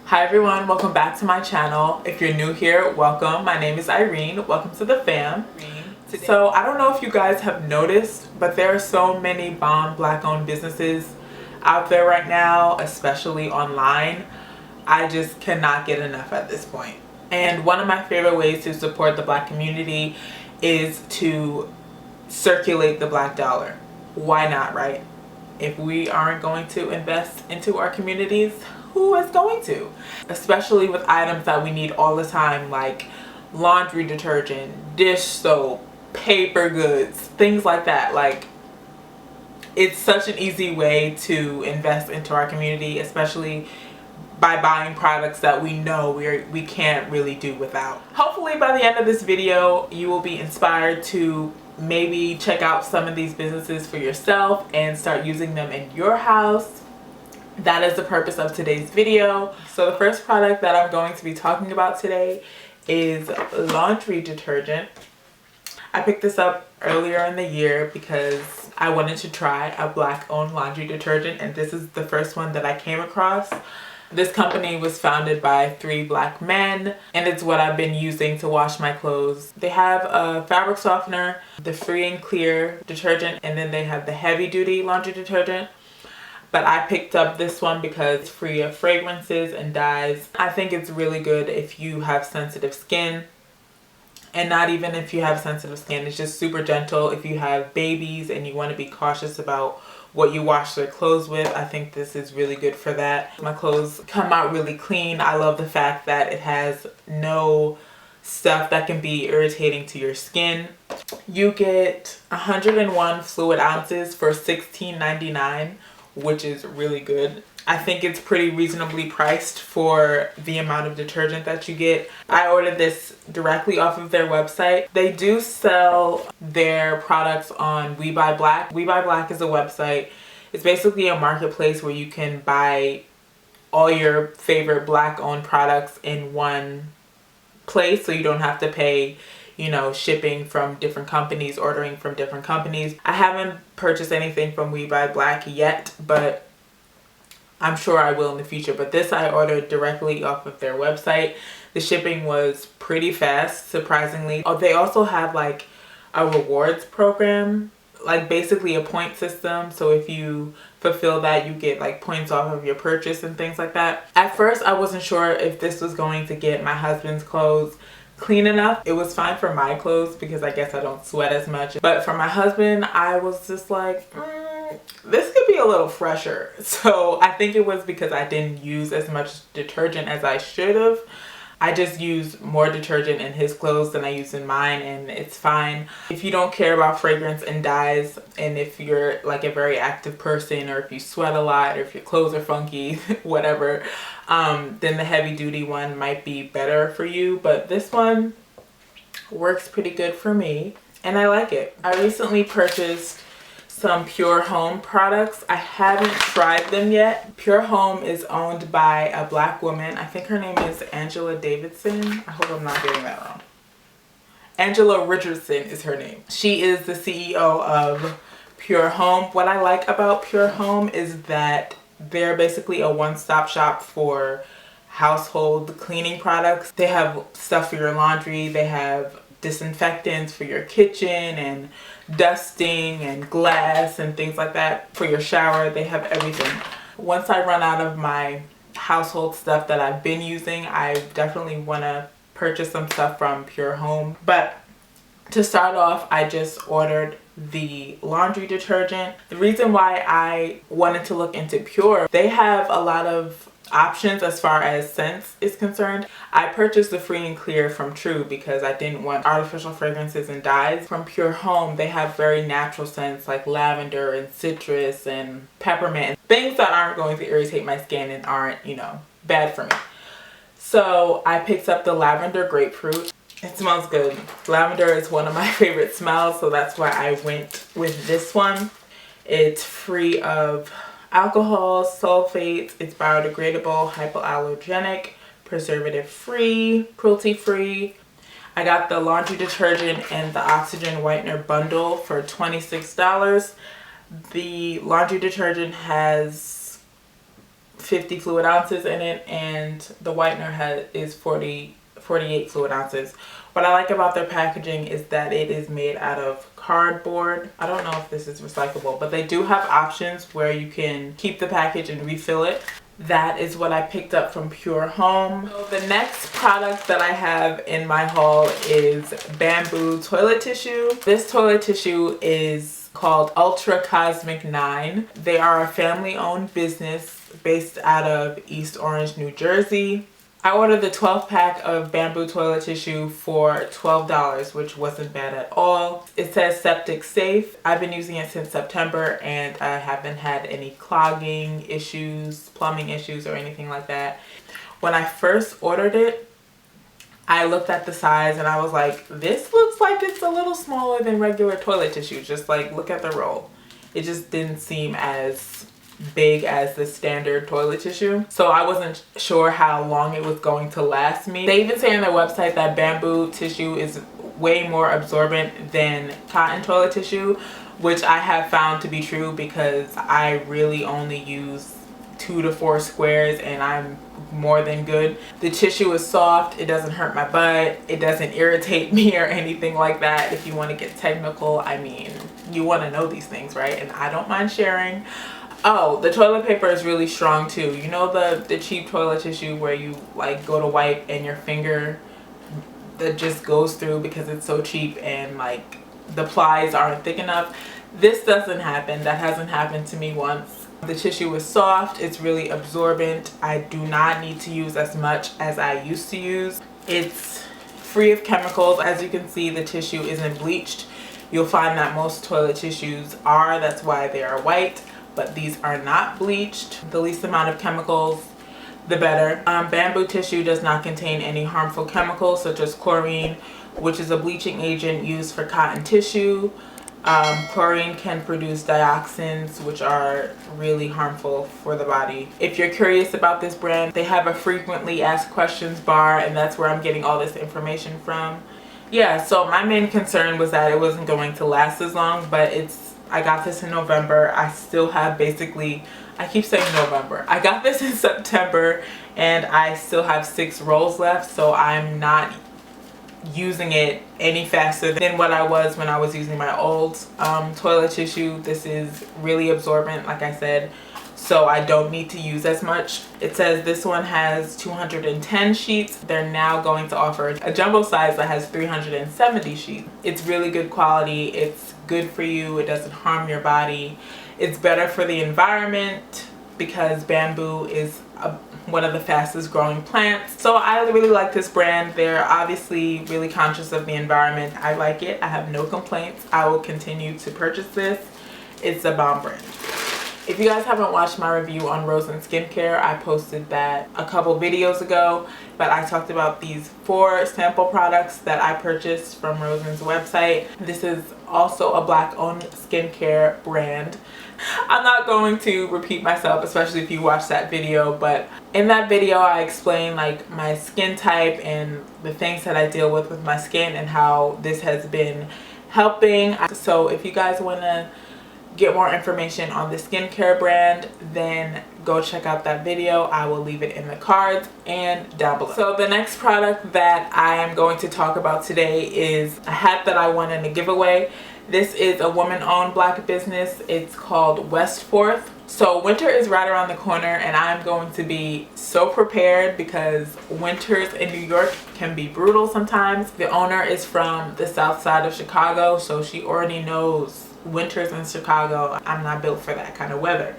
Hi everyone, welcome back to my channel. If you're new here, welcome. My name is Irene. Welcome to the fam. So I don't know if you guys have noticed, but there are so many bomb black-owned businesses out there right now, especially online. I just cannot get enough at this point. And one of my favorite ways to support the black community is to circulate the black dollar. Why not, right? If we aren't going to invest into our communities, who is going to? Especially with items that we need all the time, like laundry detergent, dish soap, paper goods, things like that. Like, it's such an easy way to invest into our community, especially by buying products that we know we can't really do without. Hopefully by the end of this video you will be inspired to maybe check out some of these businesses for yourself and start using them in your house. That is the purpose of today's video. So the first product that I'm going to be talking about today is laundry detergent. I picked this up earlier in the year because I wanted to try a black owned laundry detergent, and this is the first one that I came across. This company was founded by 3 black men, and it's what I've been using to wash my clothes. They have a fabric softener, the free and clear detergent, and then they have the heavy duty laundry detergent. But I picked up this one because it's free of fragrances and dyes. I think it's really good if you have sensitive skin. And not even if you have sensitive skin, it's just super gentle. If you have babies and you want to be cautious about what you wash their clothes with, I think this is really good for that. My clothes come out really clean. I love the fact that it has no stuff that can be irritating to your skin. You get 101 fluid ounces for $16.99, which is really good. I think it's pretty reasonably priced for the amount of detergent that you get. I ordered this directly off of their website. They do sell their products on buyblack. buyblack is a website. It's basically a marketplace where you can buy all your favorite black owned products in one place, so you don't have to pay, you know, shipping from different companies, ordering from different companies. I haven't purchased anything from buyblack yet, but I'm sure I will in the future. But this I ordered directly off of their website. The shipping was pretty fast, surprisingly. Oh, they also have like a rewards program, like basically a point system. So if you fulfill that, you get like points off of your purchase and things like that. At first I wasn't sure if this was going to get my husband's clothes clean enough. It was fine for my clothes because I guess I don't sweat as much. But for my husband, I was just like, this could be a little fresher. So I think it was because I didn't use as much detergent as I should have. I just use more detergent in his clothes than I use in mine, and it's fine. If you don't care about fragrance and dyes, and if you're like a very active person, or if you sweat a lot, or if your clothes are funky, whatever, then the heavy duty one might be better for you. But this one works pretty good for me, and I like it. I recently purchased some Pure Home products. I haven't tried them yet. Pure Home is owned by a black woman. I think her name is Angela Davidson. I hope I'm not getting that wrong. Angela Richardson is her name. She is the CEO of Pure Home. What I like about Pure Home is that they're basically a one-stop shop for household cleaning products. They have stuff for your laundry. They have disinfectants for your kitchen and dusting and glass and things like that. For your shower, they have everything. Once I run out of my household stuff that I've been using, I definitely want to purchase some stuff from Pure Home. But to start off, I just ordered the laundry detergent. The reason why I wanted to look into Pure, they have a lot of options as far as scents is concerned. I purchased the free and clear from True because I didn't want artificial fragrances and dyes. From Pure Home, they have very natural scents like lavender and citrus and peppermint, things that aren't going to irritate my skin and aren't, you know, bad for me. So I picked up the lavender grapefruit. It smells good. Lavender is one of my favorite smells, so that's why I went with this one. It's free of alcohol, sulfates, it's biodegradable, hypoallergenic, preservative free, cruelty free. I got the laundry detergent and the oxygen whitener bundle for $26. The laundry detergent has 50 fluid ounces in it, and the whitener is 48 fluid ounces. What I like about their packaging is that it is made out of cardboard. I don't know if this is recyclable, but they do have options where you can keep the package and refill it. That is what I picked up from Pure Home. So the next product that I have in my haul is bamboo toilet tissue. This toilet tissue is called Ultra Cosmic 9. They are a family-owned business based out of East Orange, New Jersey. I ordered the 12 pack of bamboo toilet tissue for $12, which wasn't bad at all. It says septic safe. I've been using it since September and I haven't had any clogging issues, plumbing issues, or anything like that. When I first ordered it, I looked at the size and I was like, this looks like it's a little smaller than regular toilet tissue. Just like, look at the roll. It just didn't seem as big as the standard toilet tissue, so I wasn't sure how long it was going to last me. They even say on their website that bamboo tissue is way more absorbent than cotton toilet tissue, which I have found to be true because I really only use 2 to 4 squares and I'm more than good. The tissue is soft, it doesn't hurt my butt, it doesn't irritate me or anything like that. If you want to get technical, I mean, you want to know these things, right? And I don't mind sharing. Oh, the toilet paper is really strong too. You know the cheap toilet tissue where you like go to wipe and your finger that just goes through because it's so cheap and like the plies aren't thick enough? This doesn't happen. That hasn't happened to me once. The tissue is soft, it's really absorbent. I do not need to use as much as I used to use. It's free of chemicals. As you can see, the tissue isn't bleached. You'll find that most toilet tissues are, that's why they are white, but these are not bleached. The least amount of chemicals, the better. Bamboo tissue does not contain any harmful chemicals such as chlorine, which is a bleaching agent used for cotton tissue. Chlorine can produce dioxins, which are really harmful for the body. If you're curious about this brand, they have a frequently asked questions bar, and that's where I'm getting all this information from. Yeah, so my main concern was that it wasn't going to last as long, but I got this in November. I still have basically, I keep saying November. I got this in September and I still have 6 rolls left, so I'm not using it any faster than what I was when I was using my old toilet tissue. This is really absorbent, like I said, so I don't need to use as much. It says this one has 210 sheets. They're now going to offer a jumbo size that has 370 sheets. It's really good quality. It's good for you. It doesn't harm your body. It's better for the environment because bamboo is one of the fastest growing plants. So I really like this brand. They're obviously really conscious of the environment. I like it. I have no complaints. I will continue to purchase this. It's a bomb brand. If you guys haven't watched my review on Rosen skincare, I posted that a couple videos ago, but I talked about these 4 sample products that I purchased from Rosen's website. This is also a Black-owned skincare brand. I'm not going to repeat myself, especially if you watched that video, but in that video I explained like my skin type and the things that I deal with my skin and how this has been helping. So if you guys want to get more information on the skincare brand, then go check out that video. I will leave it in the cards and down below. So the next product that I am going to talk about today is a hat that I won in a giveaway. This is a woman-owned Black business. It's called Westforth. So winter is right around the corner and I'm going to be so prepared because winters in New York can be brutal sometimes. The owner is from the south side of Chicago, so she already knows winters in Chicago. I'm not built for that kind of weather,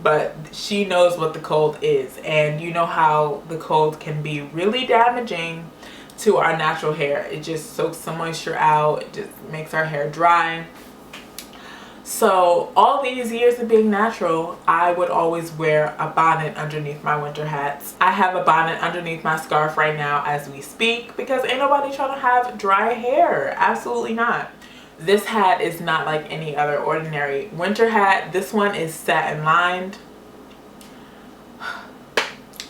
but she knows what the cold is, and you know how the cold can be really damaging to our natural hair. It just soaks some moisture out, it just makes our hair dry. So all these years of being natural, I would always wear a bonnet underneath my winter hats. I have a bonnet underneath my scarf right now as we speak because ain't nobody trying to have dry hair. Absolutely not. This hat is not like any other ordinary winter hat. This one is satin lined.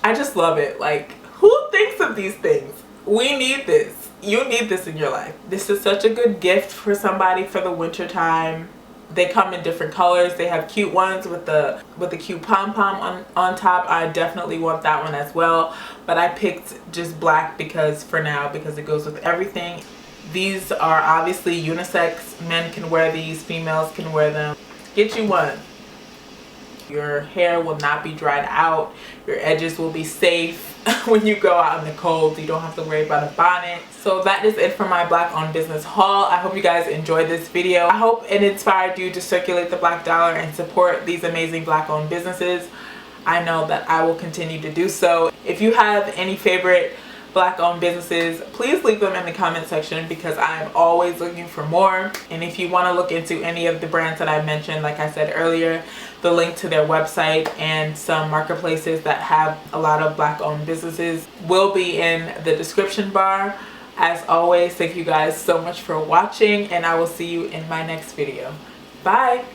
I just love it. Like, who thinks of these things? We need this. You need this in your life. This is such a good gift for somebody for the winter time. They come in different colors. They have cute ones with the cute pom-pom on top. I definitely want that one as well, but I picked just black because it goes with everything. These are obviously unisex. Men can wear these, females can wear them. Get you one. Your hair will not be dried out. Your edges will be safe when you go out in the cold. You don't have to worry about a bonnet. So that is it for my black owned business haul. I hope you guys enjoyed this video. I hope it inspired you to circulate the black dollar and support these amazing black owned businesses. I know that I will continue to do so. If you have any favorite black owned businesses, please leave them in the comment section because I'm always looking for more. And if you want to look into any of the brands that I mentioned, like I said earlier, the link to their website and some marketplaces that have a lot of black owned businesses will be in the description bar. As always, thank you guys so much for watching, and I will see you in my next video. Bye.